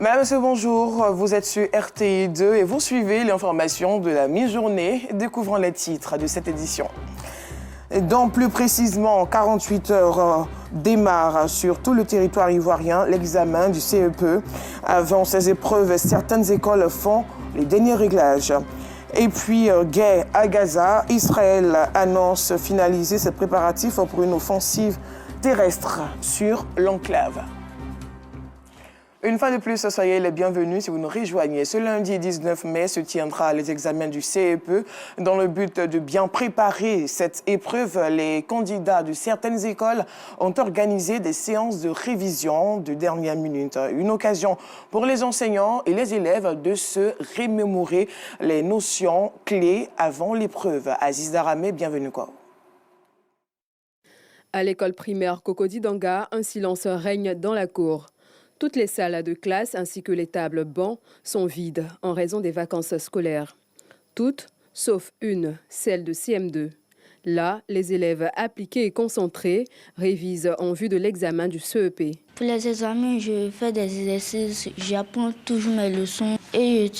Madame, monsieur, bonjour. Vous êtes sur RTI 2 et vous suivez l'information de la mi-journée, découvrant les titres de cette édition. Dans plus précisément 48 heures démarre sur tout le territoire ivoirien l'examen du CEP. Avant ces épreuves, certaines écoles font les derniers réglages. Et puis, guerre à Gaza, Israël annonce finaliser ses préparatifs pour une offensive terrestre sur l'enclave. Une fois de plus, soyez les bienvenus si vous nous rejoignez. Ce lundi 19 mai se tiendra les examens du CEP. Dans le but de bien préparer cette épreuve, les candidats de certaines écoles ont organisé des séances de révision de dernière minute. Une occasion pour les enseignants et les élèves de se remémorer les notions clés avant l'épreuve. Aziz Daramé, bienvenue quoi. À l'école primaire Cocody Danga, un silence règne dans la cour. Toutes les salles de classe ainsi que les tables bancs sont vides en raison des vacances scolaires. Toutes, sauf une, celle de CM2. Là, les élèves appliqués et concentrés révisent en vue de l'examen du CEP. Pour les examens, je fais des exercices, j'apprends toujours mes leçons et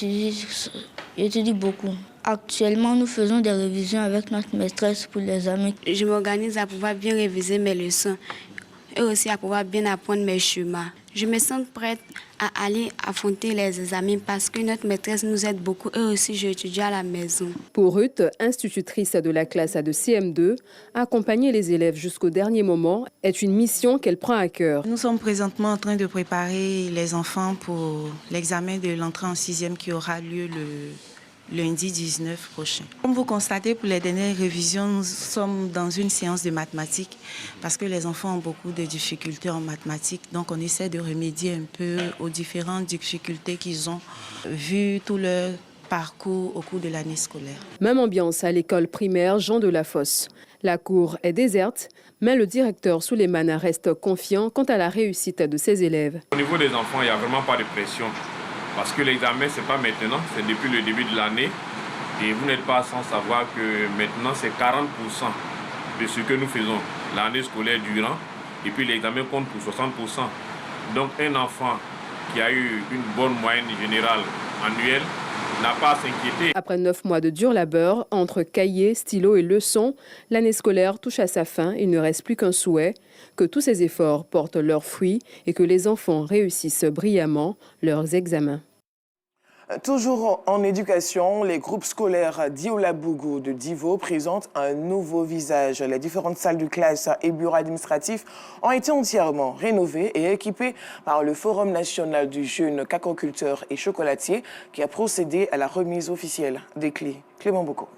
j'étudie beaucoup. Actuellement, nous faisons des révisions avec notre maîtresse pour les examens. Je m'organise à pouvoir bien réviser mes leçons et aussi à pouvoir bien apprendre mes schémas. Je me sens prête à aller affronter les examens parce que notre maîtresse nous aide beaucoup et aussi j'étudie à la maison. Pour Ruth, institutrice de la classe de CM2, accompagner les élèves jusqu'au dernier moment est une mission qu'elle prend à cœur. Nous sommes présentement en train de préparer les enfants pour l'examen de l'entrée en 6e qui aura lieu le lundi 19 prochain. Comme vous constatez, pour les dernières révisions, nous sommes dans une séance de mathématiques parce que les enfants ont beaucoup de difficultés en mathématiques. Donc on essaie de remédier un peu aux différentes difficultés qu'ils ont vu tout leur parcours au cours de l'année scolaire. Même ambiance à l'école primaire Jean de la Fosse. La cour est déserte, mais le directeur Souleymane reste confiant quant à la réussite de ses élèves. Au niveau des enfants, il n'y a vraiment pas de pression. Parce que l'examen, ce n'est pas maintenant, c'est depuis le début de l'année. Et vous n'êtes pas sans savoir que maintenant, c'est 40% de ce que nous faisons l'année scolaire durant. Et puis l'examen compte pour 60%. Donc un enfant qui a eu une bonne moyenne générale annuelle n'a pas à s'inquiéter. Après 9 mois de dur labeur, entre cahiers, stylos et leçons, l'année scolaire touche à sa fin. Il ne reste plus qu'un souhait, que tous ces efforts portent leurs fruits et que les enfants réussissent brillamment leurs examens. Toujours en éducation, les groupes scolaires d'Iolabougou de Divo présentent un nouveau visage. Les différentes salles de classe et bureaux administratifs ont été entièrement rénovées et équipées par le Forum national du jeune cacaculteur et chocolatier qui a procédé à la remise officielle des clés. Clément Boko.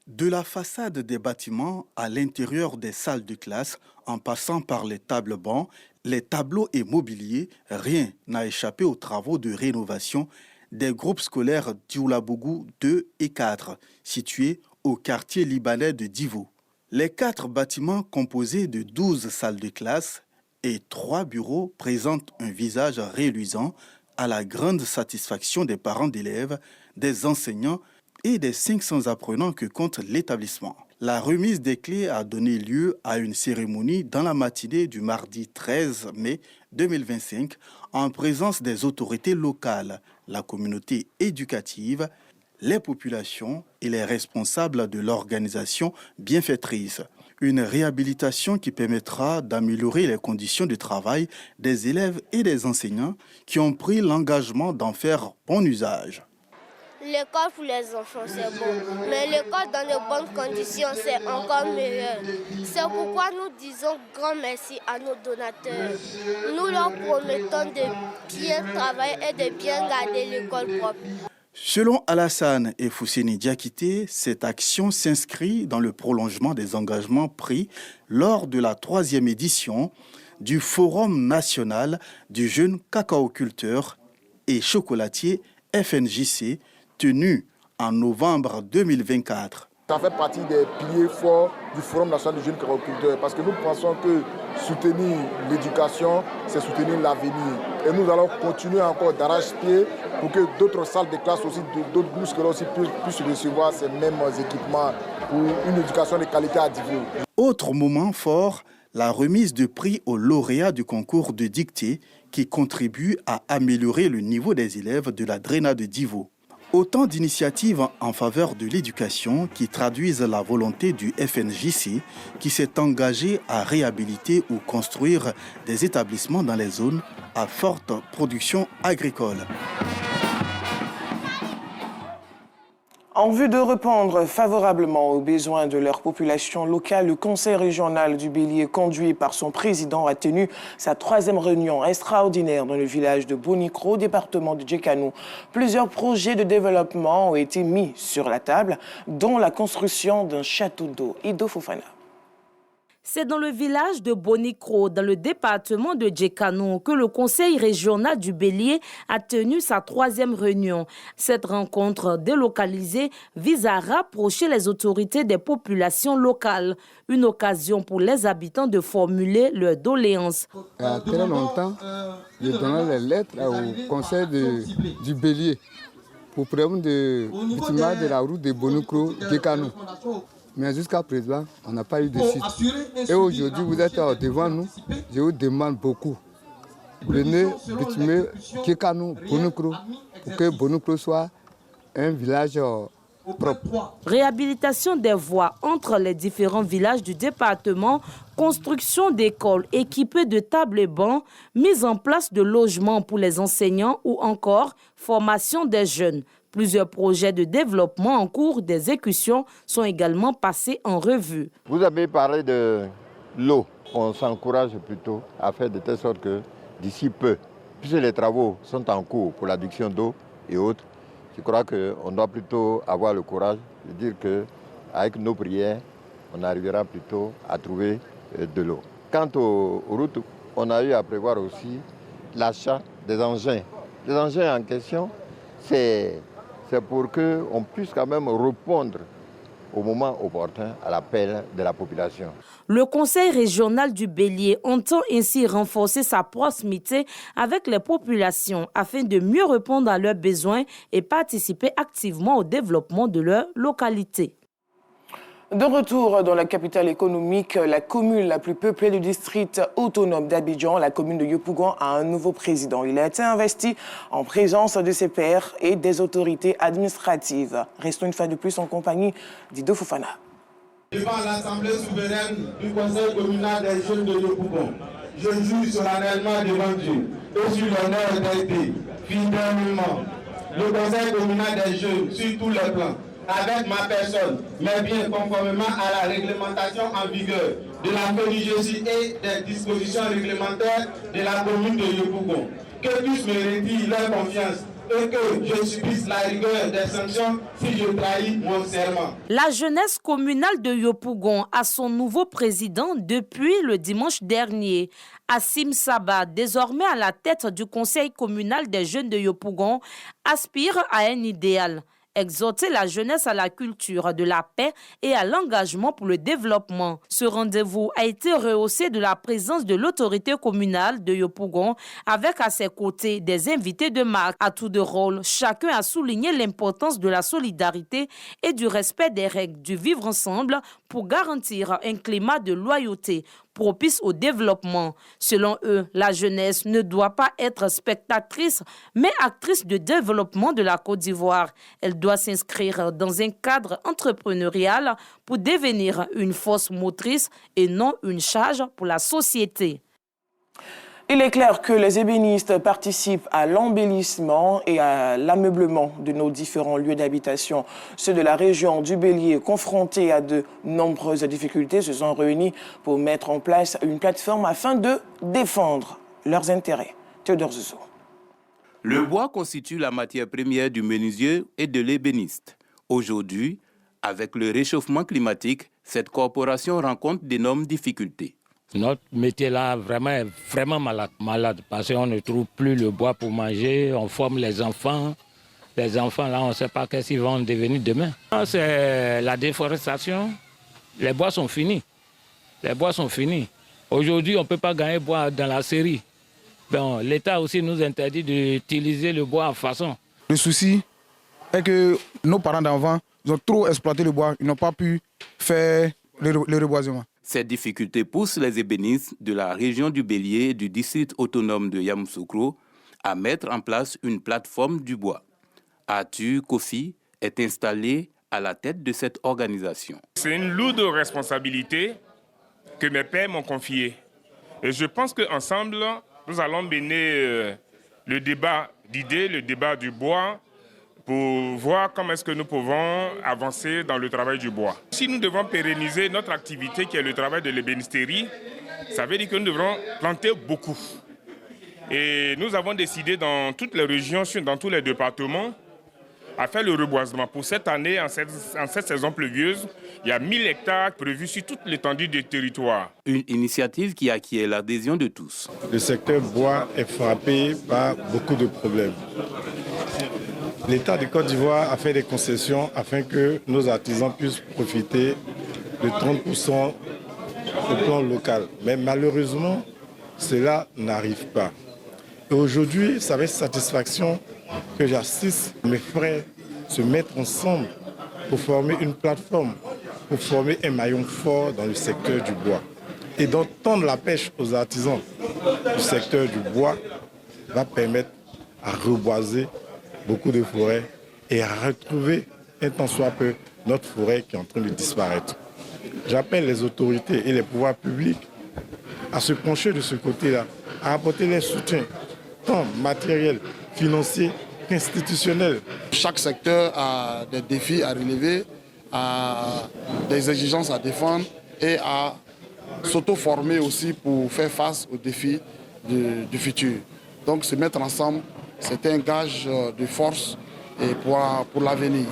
De la façade des bâtiments à l'intérieur des salles de classe, en passant par les tables bancs, les tableaux et mobiliers, rien n'a échappé aux travaux de rénovation des groupes scolaires d'Iolabougou 2 et 4, situés au quartier libanais de Divo. Les 4 bâtiments composés de 12 salles de classe et 3 bureaux présentent un visage reluisant à la grande satisfaction des parents d'élèves, des enseignants et des 500 apprenants que compte l'établissement. La remise des clés a donné lieu à une cérémonie dans la matinée du mardi 13 mai 2025 en présence des autorités locales, la communauté éducative, les populations et les responsables de l'organisation bienfaitrice. Une réhabilitation qui permettra d'améliorer les conditions de travail des élèves et des enseignants qui ont pris l'engagement d'en faire bon usage. L'école pour les enfants, c'est bon. Mais l'école dans de bonnes conditions, c'est encore meilleur. C'est pourquoi nous disons grand merci à nos donateurs. Nous leur promettons de bien travailler et de bien garder l'école propre. Selon Alassane et Fousseni Diakité, cette action s'inscrit dans le prolongement des engagements pris lors de la 3e édition du Forum national du jeune cacaoculteur et chocolatier FNJC, tenu en novembre 2024. Ça fait partie des piliers forts du Forum national du jeune cacaoculteur parce que nous pensons que soutenir l'éducation, c'est soutenir l'avenir. Et nous allons continuer encore d'arrache-pied pour que d'autres salles de classe aussi, d'autres groupes scolaires aussi puissent recevoir ces mêmes équipements pour une éducation de qualité à Divo. Autre moment fort, la remise de prix aux lauréats du concours de dictée qui contribue à améliorer le niveau des élèves de la Dréna de Divo. Autant d'initiatives en faveur de l'éducation qui traduisent la volonté du FNJC qui s'est engagé à réhabiliter ou construire des établissements dans les zones à forte production agricole. En vue de répondre favorablement aux besoins de leur population locale, le Conseil régional du Bélier, conduit par son président, a tenu sa 3e réunion extraordinaire dans le village de Bonikro, département de Djekanou. Plusieurs projets de développement ont été mis sur la table, dont la construction d'un château d'eau. Ido Fofana. C'est dans le village de Bonikro, dans le département de Djekanou, que le Conseil régional du Bélier a tenu sa 3e réunion. Cette rencontre délocalisée vise à rapprocher les autorités des populations locales. Une occasion pour les habitants de formuler leurs doléances. Il y a très longtemps, je donnais les lettres au Conseil du Bélier pour problème de bâtiment de la route de Bonikro-Djekanou. Mais jusqu'à présent, on n'a pas eu de suite. Et aujourd'hui, vous êtes devant nous. Je vous demande beaucoup. Venez bitumer Djekanou, Bonikro, pour que Bonikro soit un village propre. Réhabilitation des voies entre les différents villages du département, construction d'écoles équipées de tables et bancs, mise en place de logements pour les enseignants ou encore formation des jeunes. Plusieurs projets de développement en cours d'exécution sont également passés en revue. Vous avez parlé de l'eau. On s'encourage plutôt à faire de telle sorte que d'ici peu, puisque les travaux sont en cours pour l'adduction d'eau et autres, je crois qu'on doit plutôt avoir le courage de dire qu'avec nos prières, on arrivera plutôt à trouver de l'eau. Quant aux routes, on a eu à prévoir aussi l'achat des engins. Les engins en question, c'est pour qu'on puisse quand même répondre au moment opportun à l'appel de la population. Le Conseil régional du Bélier entend ainsi renforcer sa proximité avec les populations afin de mieux répondre à leurs besoins et participer activement au développement de leur localité. De retour dans la capitale économique, la commune la plus peuplée du district autonome d'Abidjan, la commune de Yopougon, a un nouveau président. Il a été investi en présence de ses pairs et des autorités administratives. Restons une fois de plus en compagnie d'Ido Fofana. Devant l'Assemblée souveraine du Conseil communal des jeunes de Yopougon, je jure solennellement devant Dieu et sur l'honneur d'être fidèlement le Conseil communal des jeunes sur tous les plans, avec ma personne, mais bien conformément à la réglementation en vigueur de la FENIGESI et des dispositions réglementaires de la commune de Yopougon. Que puisse me retirer leur confiance et que je subisse la rigueur des sanctions si je trahis mon serment. La jeunesse communale de Yopougon a son nouveau président depuis le dimanche dernier. Assim Saba, désormais à la tête du conseil communal des jeunes de Yopougon, aspire à un idéal. Exhorter la jeunesse à la culture de la paix et à l'engagement pour le développement. Ce rendez-vous a été rehaussé de la présence de l'autorité communale de Yopougon avec à ses côtés des invités de marque à tour de rôle. Chacun a souligné l'importance de la solidarité et du respect des règles du vivre ensemble pour garantir un climat de loyauté propice au développement. Selon eux, la jeunesse ne doit pas être spectatrice, mais actrice de développement de la Côte d'Ivoire. Elle doit s'inscrire dans un cadre entrepreneurial pour devenir une force motrice et non une charge pour la société. Il est clair que les ébénistes participent à l'embellissement et à l'ameublement de nos différents lieux d'habitation. Ceux de la région du Bélier, confrontés à de nombreuses difficultés, se sont réunis pour mettre en place une plateforme afin de défendre leurs intérêts. Théodore Zouzou. Le bois constitue la matière première du menuisier et de l'ébéniste. Aujourd'hui, avec le réchauffement climatique, cette corporation rencontre d'énormes difficultés. Notre métier là est vraiment malade parce qu'on ne trouve plus le bois pour manger, on forme les enfants. Les enfants là, on ne sait pas qu'est-ce qu'ils vont devenir demain. C'est la déforestation, les bois sont finis. Aujourd'hui, on ne peut pas gagner bois dans la série. Bon, l'État aussi nous interdit d'utiliser le bois en façon. Le souci est que nos parents d'avant, ils ont trop exploité le bois, ils n'ont pas pu faire le reboisement. Ces difficultés poussent les ébénistes de la région du Bélier et du district autonome de Yamoussoukro à mettre en place une plateforme du bois. Arthur Kofi est installé à la tête de cette organisation. C'est une lourde responsabilité que mes pères m'ont confiée. Et je pense qu'ensemble, nous allons mener le débat d'idées, le débat du bois, pour voir comment est-ce que nous pouvons avancer dans le travail du bois. Si nous devons pérenniser notre activité qui est le travail de l'ébénisterie, ça veut dire que nous devrons planter beaucoup. Et nous avons décidé dans toutes les régions, dans tous les départements, à faire le reboisement. Pour cette année, en cette saison pluvieuse, il y a 1000 hectares prévus sur toute l'étendue du territoire. Une initiative qui acquiert l'adhésion de tous. Le secteur bois est frappé par beaucoup de problèmes. L'État de Côte d'Ivoire a fait des concessions afin que nos artisans puissent profiter de 30% au plan local. Mais malheureusement, cela n'arrive pas. Et aujourd'hui, c'est avec satisfaction que j'assiste mes frères se mettre ensemble pour former une plateforme, pour former un maillon fort dans le secteur du bois. Et d'entendre la pêche aux artisans du secteur du bois va permettre à reboiser beaucoup de forêts et à retrouver un tant soit peu notre forêt qui est en train de disparaître. J'appelle les autorités et les pouvoirs publics à se pencher de ce côté-là, à apporter les soutiens, tant matériels, financiers qu'institutionnels. Chaque secteur a des défis à relever, a des exigences à défendre et à s'auto-former aussi pour faire face aux défis du futur. Donc se mettre ensemble, c'est un gage de force et pour l'avenir.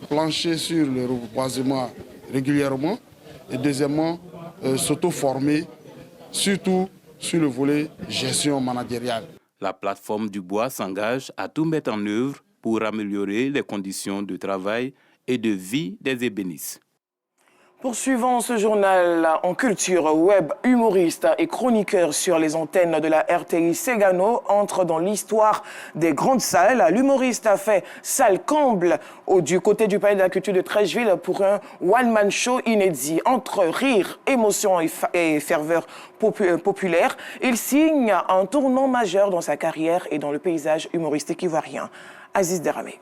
Plancher sur le reboisement régulièrement et deuxièmement, s'auto-former, surtout sur le volet gestion managériale. La plateforme du bois s'engage à tout mettre en œuvre pour améliorer les conditions de travail et de vie des ébénistes. Poursuivant ce journal en culture, web, humoriste et chroniqueur sur les antennes de la RTI Ségano entre dans l'histoire des grandes salles. L'humoriste a fait salle comble du côté du Palais de la Culture de Treichville pour un one-man show inédit. Entre rire, émotion et ferveur populaire, il signe un tournant majeur dans sa carrière et dans le paysage humoristique ivoirien. Aziz Deramé.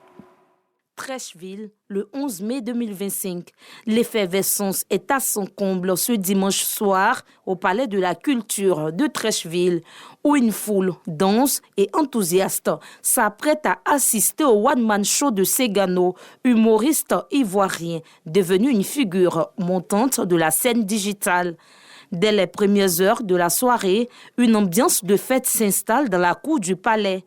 Treichville, le 11 mai 2025. L'effervescence est à son comble ce dimanche soir au Palais de la Culture de Treichville, où une foule dense et enthousiaste s'apprête à assister au one-man show de Ségano, humoriste ivoirien, devenu une figure montante de la scène digitale. Dès les premières heures de la soirée, une ambiance de fête s'installe dans la cour du palais.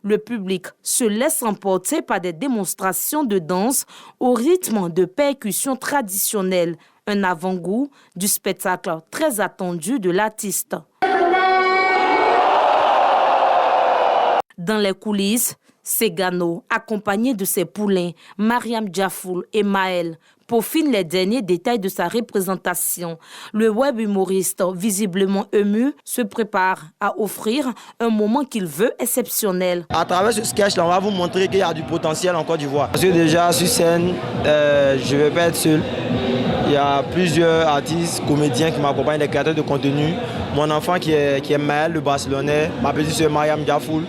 Le public se laisse emporter par des démonstrations de danse au rythme de percussions traditionnelles, un avant-goût du spectacle très attendu de l'artiste. Dans les coulisses, Ségano, accompagné de ses poulains, Mariam Djafoul et Maël, peaufine les derniers détails de sa représentation. Le web humoriste, visiblement ému, se prépare à offrir un moment qu'il veut exceptionnel. À travers ce sketch-là, on va vous montrer qu'il y a du potentiel en Côte d'Ivoire. Parce que déjà, sur scène, je ne vais pas être seul. Il y a plusieurs artistes, comédiens qui m'accompagnent, des créateurs de contenu. Mon enfant qui est Maël, le Barcelonais, ma petite sœur Mariam Djafoul.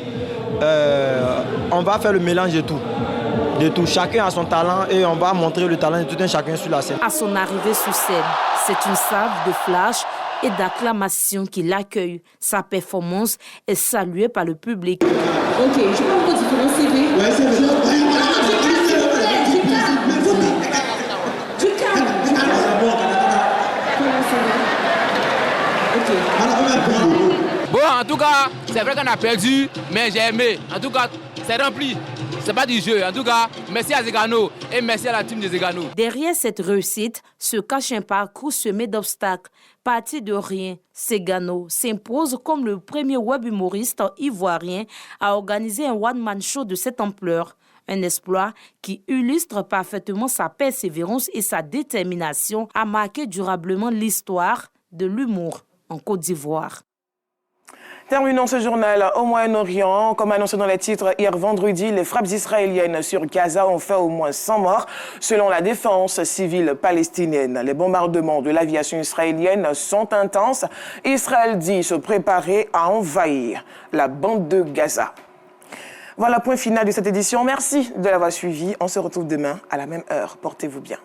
On va faire le mélange de tout. Chacun a son talent et on va montrer le talent de tout un chacun sur la scène. À son arrivée sur scène, c'est une salve de flash et d'acclamation qui l'accueille. Sa performance est saluée par le public. Ok, je peux vous dire mon CV. Ouais, c'est vrai. Du calme. Bon, en tout cas, c'est vrai qu'on a perdu, mais j'ai aimé. En tout cas, c'est rempli. C'est pas du jeu. En tout cas, merci à Ségano et merci à la team de Ségano. Derrière cette réussite se cache un parcours semé d'obstacles. Parti de rien, Ségano s'impose comme le premier web humoriste ivoirien à organiser un one-man show de cette ampleur. Un exploit qui illustre parfaitement sa persévérance et sa détermination à marquer durablement l'histoire de l'humour en Côte d'Ivoire. Terminons ce journal au Moyen-Orient. Comme annoncé dans les titres hier vendredi, les frappes israéliennes sur Gaza ont fait au moins 100 morts, selon la défense civile palestinienne. Les bombardements de l'aviation israélienne sont intenses. Israël dit se préparer à envahir la bande de Gaza. Voilà, point final de cette édition. Merci de l'avoir suivi. On se retrouve demain à la même heure. Portez-vous bien.